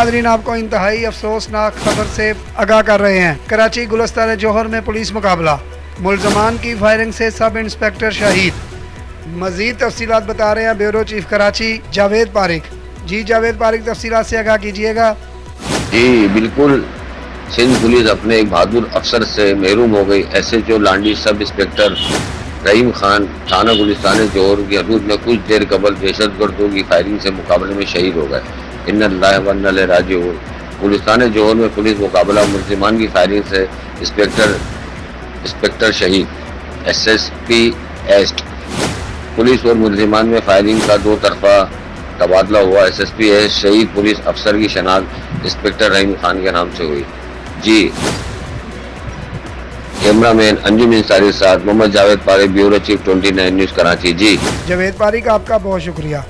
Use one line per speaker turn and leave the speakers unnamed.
नाजरीन, आपको इंतहाई अफसोसनाक खबर से आगाह कर रहे हैं। कराची गुलिस्तान जौहर में पुलिस मुकाबला, मुलजमान की फायरिंग से सब इंस्पेक्टर शहीद। मजीद तफसीलात बता रहे हैं ब्यूरो चीफ कराची जावेद पारिक। जी जावेद पारिक, तफसीलात से आगाह कीजिएगा।
जी बिल्कुल, सिंध पुलिस अपने एक बहादुर अफसर से महरूम हो गई। SHO लांडी सब इंस्पेक्टर रहीम खान थाना गुलिस्तान जौहर की हदूद में कुछ देर कबल दहशतगर्दों की फायरिंग से मुकाबले में शहीद हो गए। इन्नल्लाह व इन्ना इलैहि राजिऊन। गुलिस्तान जौहर में पुलिस मुकाबला, मुल्जिमान की फायरिंग से इंस्पेक्टर शहीद। SSP एस्ट पुलिस और मुल्जिमान में फायरिंग का दो तरफा तबादला हुआ। SSP एस्ट शहीद पुलिस अफसर की शनाख्त इंस्पेक्टर रहीम खान के नाम से हुई। जी, कैमरामैन अंजुम इंसारी के साथ Mohammad Javed Parikh, bureau chief 29 news Karachi. जी
जावेद पारिक, आपका बहुत शुक्रिया।